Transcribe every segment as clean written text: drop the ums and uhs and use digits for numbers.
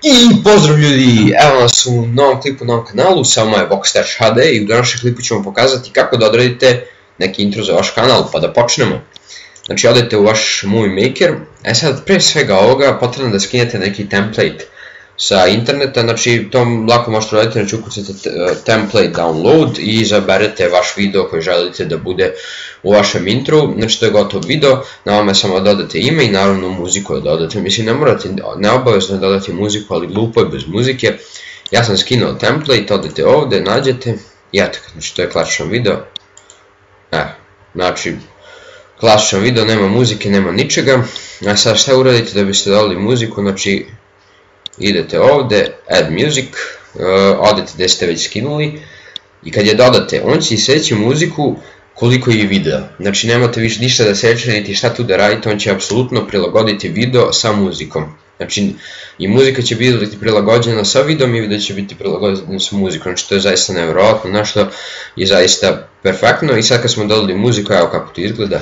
I pozdrav ljudi, evo nas u novom klipu na ovom kanalu, samo je Voxstar HD i u današnjem klipu ćemo pokazati kako da odredite neki intro za vaš kanal, pa da počnemo. Znači odete u vaš Movie Maker, sad pre svega ovoga potrebno da skinete neki template sa interneta, znači to lako možete raditi, znači ukucate template download i izaberete vaš video koji želite da bude u vašem intru, znači to je gotov video, na vama je samo da dodate ime i naravno muziku da dodate, mislim ne morate neobavezno dodati muziku, ali glupo je bez muzike. Ja sam skinuo template, odete ovdje, nađete i eto, znači to je klasičan video, znači klasičan video, nema muzike, nema ničega. A sad šta uradite da biste dodali muziku, znači idete ovdje, add music, odete gdje ste već skinuli i kad je dodate, on će iseći muziku koliko je video, znači nemate više ništa da seče niti šta tu da radite, on će apsolutno prilagoditi video sa muzikom. Znači i muzika će biti prilagođena sa videom i video će biti prilagođena sa muzikom, znači to je zaista nevjerojatno, nešto je zaista perfektno. I sad kad smo dodali muziku, evo kako to izgleda.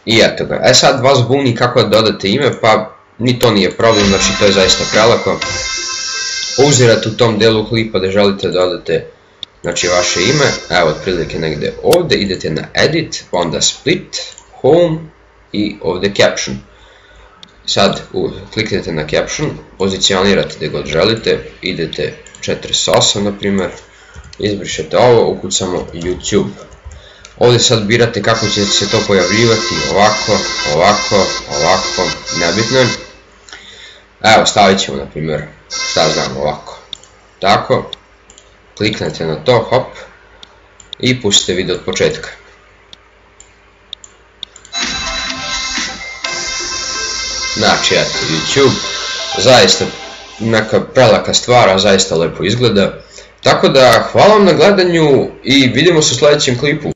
I eto ga, sad vas buni kako da dodate ime, pa ni to nije problem, znači to je zaista prelako. Pauzirate u tom delu klipa da želite da dodate znači vaše ime, evo otprilike negdje ovdje, idete na edit, onda split, home i ovdje caption. Sad kliknete na caption, pozicionirate gdje god želite, idete 48 na primjer, izbrišete ovo, ukucamo YouTube. Ovdje sad birate kako će se to pojavljivati, ovako, ovako, ovako, nebitno je. Evo stavit ćemo na primjer, šta znam, ovako, tako, kliknete na to, hop, i pustite video od početka. Znači eto, YouTube, zaista neka prelaka stvar, a zaista lepo izgleda. Tako da hvala vam na gledanju i vidimo se u sljedećem klipu.